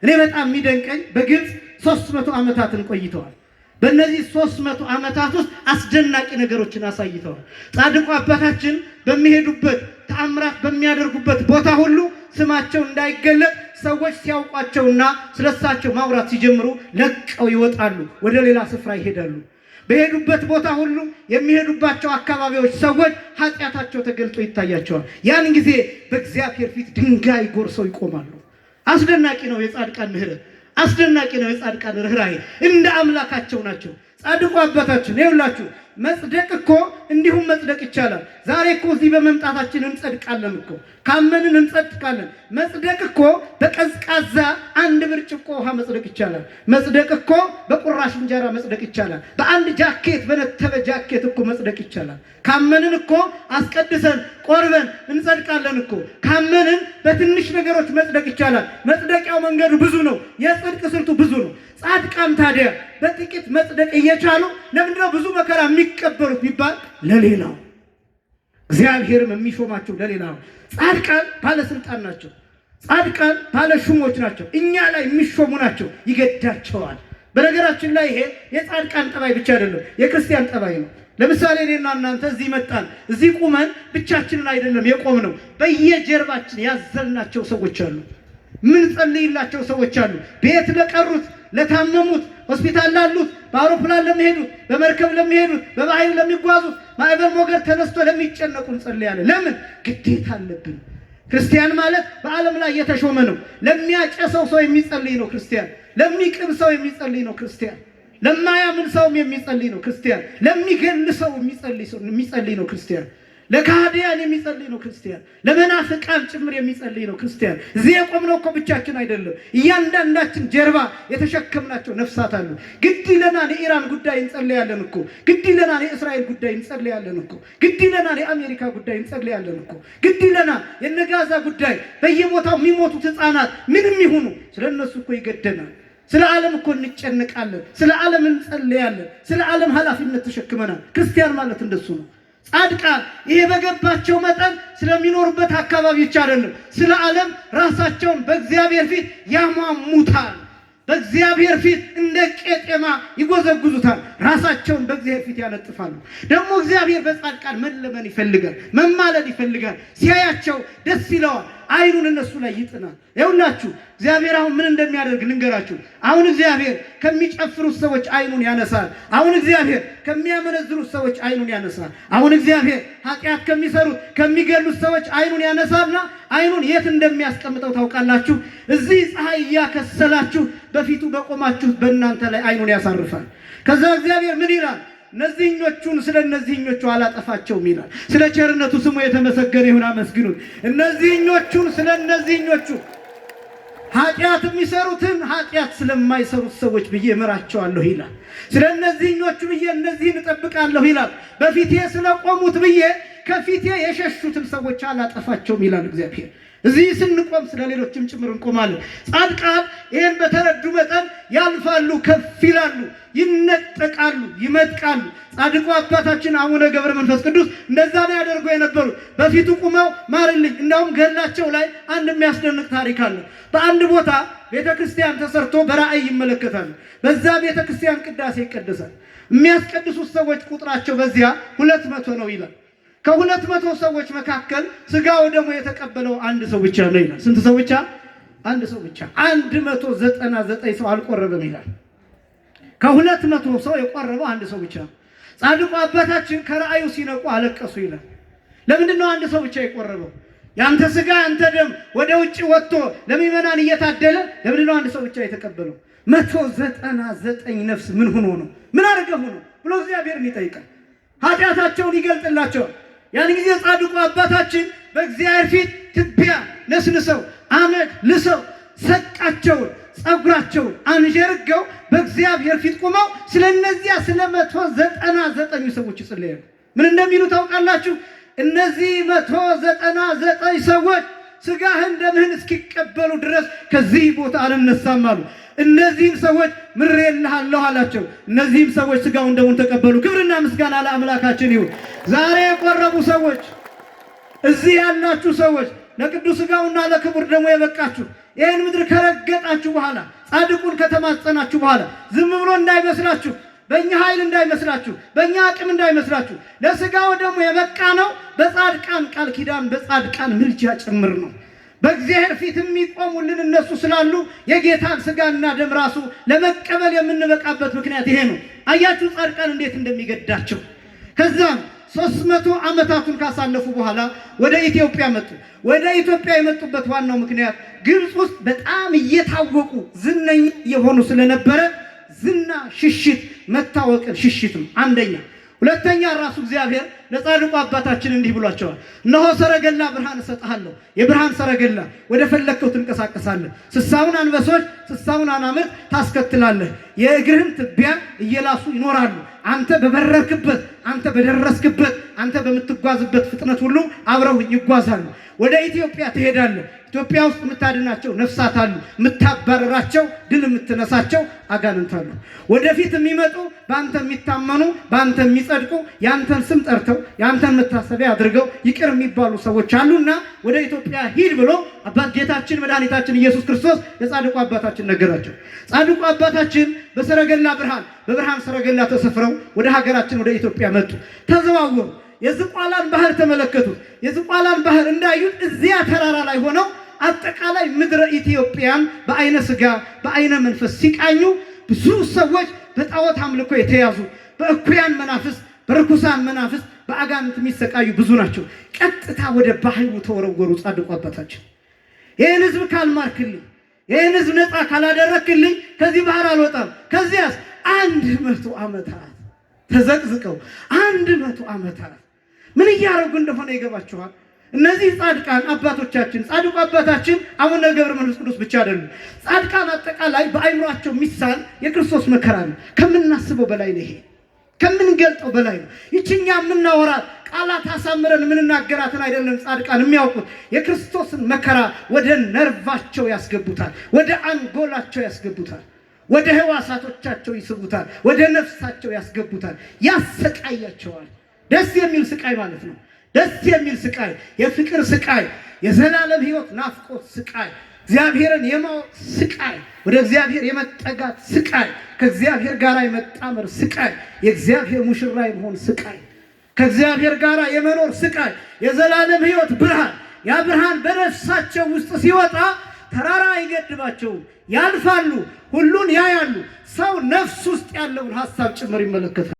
እኔ በጣም የሚደንቀኝ በግብፅ 300 ዓመታትን ቆይተዋል። በእነዚህ 300 ዓመታት ውስጥ አስደናቂ ነገሮችን አሳይተዋል። ጻድቁ አባታችን በሚሄዱበት ተአምራት በሚያደርጉበት ቦታ ሁሉ ስማቸው እንዳይገለጥ ሰዎች ሲያውቋቸውና ስለሳቸው ማውራት ሲጀምሩ ለቀው ይወጣሉ፣ ወደ ሌላ ስፍራ ይሄዳሉ። በሄዱበት ቦታ ሁሉ የሚሄዱባቸው አካባቢዎች ሰዎች ኃጢአታቸው ተገልጦ ይታያቸዋል። ያን ጊዜ በእግዚአብሔር ፊት ድንጋይ ጎርሰው ይቆማሉ። አስደናቂ ነው የጻድቃን ምሕረት፣ አስደናቂ ነው የጻድቃን ርኅራኄ። እንደ አምላካቸው ናቸው። ጻድቁ አባታችን ይኸውላችሁ መጽደቅ እኮ እንዲሁም መጽደቅ ይቻላል። ዛሬ እኮ እዚህ በመምጣታችን እንጸድቃለን እኮ ካመንን እንጸድቃለን። መጽደቅ እኮ በቀዝቃዛ አንድ ብርጭቆ ውሃ መጽደቅ ይቻላል። መጽደቅ እኮ በቁራሽ እንጀራ መጽደቅ ይቻላል። በአንድ ጃኬት በነተበ ጃኬት እኮ መጽደቅ ይቻላል። ካመንን እኮ አስቀድሰን ቆርበን እንጸድቃለን እኮ። ካመንን በትንሽ ነገሮች መጽደቅ ይቻላል። መጽደቂያው መንገዱ ብዙ ነው። የጽድቅ ስልቱ ብዙ ነው። ጻድቃን ታዲያ በጥቂት መጽደቅ እየቻሉ ለምንድነው ብዙ መከራ የሚቀበሉት ቢባል ለሌላው እግዚአብሔርም የሚሾማቸው ለሌላው። ጻድቃን ባለስልጣን ናቸው። ጻድቃን ባለሹሞች ናቸው። እኛ ላይ የሚሾሙ ናቸው። ይገዳቸዋል። በነገራችን ላይ ይሄ የጻድቃን ጠባይ ብቻ አይደለም፣ የክርስቲያን ጠባይ ነው። ለምሳሌ እኔና እናንተ እዚህ መጣን። እዚህ ቁመን ብቻችንን አይደለም የቆምነው። በየጀርባችን ያዘልናቸው ሰዎች አሉ። ምን ጸልይላቸው ሰዎች አሉ። ቤት ለቀሩት፣ ለታመሙት፣ ሆስፒታል ላሉት፣ በአውሮፕላን ለሚሄዱት፣ በመርከብ ለሚሄዱት፣ በባህር ለሚጓዙት፣ ማዕበል ሞገድ ተነስቶ ለሚጨነቁ እንጸልያለን። ለምን? ግዴታ አለብን። ክርስቲያን ማለት በዓለም ላይ የተሾመ ነው። ለሚያጨሰው ሰው የሚጸልይ ነው ክርስቲያን። ለሚቅም ሰው የሚጸልይ ነው ክርስቲያን። ለማያምን ሰውም የሚጸልይ ነው ክርስቲያን። ለሚገል ሰው የሚጸልይ ነው ክርስቲያን። ለካህዲያን የሚጸልይ ነው ክርስቲያን። ለመናፍቃን ጭምር የሚጸልይ ነው ክርስቲያን። እዚህ የቆምነው እኮ ብቻችን አይደለም። እያንዳንዳችን ጀርባ የተሸከምናቸው ነፍሳት አሉ። ግድ ይለናል። የኢራን ጉዳይ እንጸልያለን እኮ። ግድ ይለናል። የእስራኤል ጉዳይ እንጸልያለን እኮ። ግድ ይለናል። የአሜሪካ ጉዳይ እንጸልያለን እኮ። ግድ ይለናል። የነጋዛ ጉዳይ፣ በየቦታው የሚሞቱት ህፃናት ምንም ይሁኑ ስለነሱ እኮ ይገደናል። ስለ ዓለም እኮ እንጨነቃለን። ስለ ዓለም እንጸልያለን። ስለ ዓለም ኃላፊነት ተሸክመናል። ክርስቲያን ማለት እንደሱ ነው። ጻድቃን ይሄ በገባቸው መጠን ስለሚኖሩበት አካባቢ ብቻ አይደለም፣ ስለ ዓለም ራሳቸውን በእግዚአብሔር ፊት ያሟሙታል። በእግዚአብሔር ፊት እንደ ቄጤማ ይጎዘጉዙታል። ራሳቸውን በእግዚአብሔር ፊት ያነጥፋሉ። ደግሞ እግዚአብሔር በጻድቃን መለመን ይፈልጋል፣ መማለድ ይፈልጋል። ሲያያቸው ደስ ይለዋል። አይኑን እነሱ ላይ ይጥናል። ይኸውላችሁ እግዚአብሔር አሁን ምን እንደሚያደርግ ልንገራችሁ። አሁን እግዚአብሔር ከሚጨፍሩት ሰዎች አይኑን ያነሳል። አሁን እግዚአብሔር ከሚያመነዝሩት ሰዎች አይኑን ያነሳል። አሁን እግዚአብሔር ኃጢአት ከሚሰሩት ከሚገሉት ሰዎች አይኑን ያነሳልና አይኑን የት እንደሚያስቀምጠው ታውቃላችሁ? እዚህ ፀሐይ እያከሰላችሁ በፊቱ በቆማችሁ በእናንተ ላይ አይኑን ያሳርፋል። ከዛ እግዚአብሔር ምን ይላል? እነዚህኞቹን ስለ እነዚህኞቹ አላጠፋቸውም ይላል። ስለ ቸርነቱ ስሙ የተመሰገነ ይሁን፣ አመስግኑት። እነዚህኞቹን ስለ እነዚህኞቹ ኃጢአት የሚሰሩትን ኃጢአት ስለማይሰሩት ሰዎች ብዬ እምራቸዋለሁ ይላል። ስለ እነዚህኞቹ ብዬ እነዚህን እጠብቃለሁ ይላል። በፊቴ ስለቆሙት ብዬ ከፊቴ የሸሹትን ሰዎች አላጠፋቸውም ይላል እግዚአብሔር። እዚህ ስንቆም ስለ ሌሎችም ጭምር እንቆማለን። ጻድቃን ይህን በተረዱ መጠን ያልፋሉ፣ ከፍ ይላሉ፣ ይነጠቃሉ፣ ይመጥቃሉ። ጻድቁ አባታችን አቡነ ገብረ መንፈስ ቅዱስ እንደዛ ነው ያደርጉ የነበሩት። በፊቱ ቁመው ማርልኝ። እንዳውም ገድላቸው ላይ አንድ የሚያስደንቅ ታሪክ አለ። በአንድ ቦታ ቤተክርስቲያን ተሰርቶ በራእይ ይመለከታሉ። በዛ ቤተክርስቲያን ቅዳሴ ይቀደሳል። የሚያስቀድሱት ሰዎች ቁጥራቸው በዚያ 200 ነው ይላል። ከ200 ሰዎች መካከል ስጋው ደግሞ የተቀበለው አንድ ሰው ብቻ ነው ይላል። ስንት ሰው ብቻ? አንድ ሰው ብቻ። 199 ሰው አልቆረበም ይላል። ከ200 ሰው የቆረበው አንድ ሰው ብቻ። ጻድቁ አባታችን ከራእዩ ሲነቁ አለቀሱ ይላል። ለምንድን ነው አንድ ሰው ብቻ የቆረበው? ያንተ ስጋ ያንተ ደም ወደ ውጭ ወጥቶ ለሚመናን እየታደለ ለምንድን ነው አንድ ሰው ብቻ የተቀበለው? 199 ነፍስ ምን ሆኖ ነው? ምን አድርገው ነው ብሎ እግዚአብሔርን ይጠይቃል። ኃጢአታቸውን ይገልጥላቸዋል። ያን ጊዜ ጻድቁ አባታችን በእግዚአብሔር ፊት ትቢያ ነስንሰው አመድ ልሰው ሰቃቸውን ጸጉራቸውን አንጀርገው በእግዚአብሔር ፊት ቆመው ስለነዚያ ስለ 199 ሰዎች ይጸልያሉ። ምን እንደሚሉ ታውቃላችሁ? እነዚህ 199 ሰዎች ስጋህን ደምህን እስኪቀበሉ ድረስ ከዚህ ቦታ አልነሳም አሉ። እነዚህም ሰዎች ምሬልሃለሁ አላቸው። እነዚህም ሰዎች ስጋውን ደሙን ተቀበሉ። ክብርና ምስጋና ለአምላካችን ይሁን። ዛሬ የቆረቡ ሰዎች፣ እዚህ ያላችሁ ሰዎች፣ ለቅዱስ ስጋውና ለክቡር ደሙ የበቃችሁ ይህን ምድር ከረገጣችሁ በኋላ ጻድቁን ከተማጸናችሁ በኋላ ዝም ብሎ እንዳይመስላችሁ፣ በእኛ ኃይል እንዳይመስላችሁ፣ በእኛ አቅም እንዳይመስላችሁ፣ ለስጋው ደሙ የበቃ ነው በጻድቃን ቃል ኪዳን በጻድቃን ምልጃ ጭምር ነው። በእግዚአብሔር ፊት የሚቆሙልን እነሱ ስላሉ የጌታን ስጋና ደም ራሱ ለመቀበል የምንበቃበት ምክንያት ይሄ ነው። አያችሁ ጻድቃን እንዴት እንደሚገዳቸው። ከዛም 300 ዓመታቱን ካሳለፉ በኋላ ወደ ኢትዮጵያ መጡ። ወደ ኢትዮጵያ የመጡበት ዋናው ምክንያት ግብፅ ውስጥ በጣም እየታወቁ ዝነኛ የሆኑ ስለነበረ ዝና ሽሽት መታወቅን ሽሽት ነው አንደኛ። ሁለተኛ ራሱ እግዚአብሔር ለጻድቁ አባታችን እንዲህ ብሏቸዋል። እነሆ ሰረገላ ብርሃን እሰጥሃለሁ፣ የብርሃን ሰረገላ ወደ ፈለግከው ትንቀሳቀሳለህ። ስሳውን አንበሶች ስሳውን አናምርት ታስከትላለህ። የእግርህን ትቢያ እየላሱ ይኖራሉ። አንተ በበረርክበት፣ አንተ በደረስክበት፣ አንተ በምትጓዝበት ፍጥነት ሁሉ አብረው ይጓዛሉ። ወደ ኢትዮጵያ ትሄዳለህ። ኢትዮጵያ ውስጥ የምታድናቸው ነፍሳት አሉ። የምታባረራቸው ድል የምትነሳቸው አጋንንት አሉ። ወደፊት የሚመጡ በአንተ የሚታመኑ በአንተ የሚጸድቁ የአንተን ስም ጠርተው የአንተን መታሰቢያ አድርገው ይቅር የሚባሉ ሰዎች አሉና ወደ ኢትዮጵያ ሂድ ብሎ አባት ጌታችን መድኃኒታችን ኢየሱስ ክርስቶስ ለጻድቁ አባታችን ነገራቸው። ጻድቁ አባታችን በሰረገላ ብርሃን በብርሃን ሰረገላ ተሰፍረው ወደ ሀገራችን ወደ ኢትዮጵያ መጡ። ተዘዋወሩ። የዝቋላን ባህር ተመለከቱት። የዝቋላን ባህር እንዳዩት እዚያ ተራራ ላይ ሆነው አጠቃላይ ምድረ ኢትዮጵያን በአይነ ስጋ በአይነ መንፈስ ሲቃኙ ብዙ ሰዎች በጣዖት አምልኮ የተያዙ በእኩያን መናፍስ በርኩሳን መናፍስ በአጋንንት የሚሰቃዩ ብዙ ናቸው። ቀጥታ ወደ ባህሩ ተወረወሩ። ጻድቁ አባታችን ይህን ህዝብ ካልማርክልኝ፣ ይህን ህዝብ ነፃ ካላደረክልኝ ከዚህ ባህር አልወጣም። ከዚያስ 100 ዓመታት ተዘቅዝቀው 100 ዓመታት ምን እያደረጉ እንደሆነ ይገባችኋል። እነዚህ ጻድቃን አባቶቻችን ጻድቁ አባታችን አቡነ ገብረ መንፈስ ቅዱስ ብቻ አይደሉም። ጻድቃን አጠቃላይ በአይምሯቸው ሚሳል የክርስቶስ መከራ ነው። ከምናስበው በላይ ነው። ይሄ ከምንገልጠው በላይ ነው። ይችኛ የምናወራት ቃላት አሳምረን የምንናገራትን አይደለም። ጻድቃን የሚያውቁት የክርስቶስን መከራ ወደ ነርቫቸው ያስገቡታል፣ ወደ አንጎላቸው ያስገቡታል፣ ወደ ህዋሳቶቻቸው ይስቡታል፣ ወደ ነፍሳቸው ያስገቡታል፣ ያሰቃያቸዋል። ደስ የሚል ስቃይ ማለት ነው። ደስ የሚል ስቃይ፣ የፍቅር ስቃይ፣ የዘላለም ህይወት ናፍቆት ስቃይ፣ እግዚአብሔርን የማወቅ ስቃይ፣ ወደ እግዚአብሔር የመጠጋት ስቃይ፣ ከእግዚአብሔር ጋር የመጣመር ስቃይ፣ የእግዚአብሔር ሙሽራ የመሆን ስቃይ፣ ከእግዚአብሔር ጋር የመኖር ስቃይ፣ የዘላለም ህይወት ብርሃን። ያ ብርሃን በነፍሳቸው ውስጥ ሲወጣ ተራራ አይገድባቸውም፣ ያልፋሉ፣ ሁሉን ያያሉ። ሰው ነፍስ ውስጥ ያለውን ሐሳብ ጭምር ይመለከታል።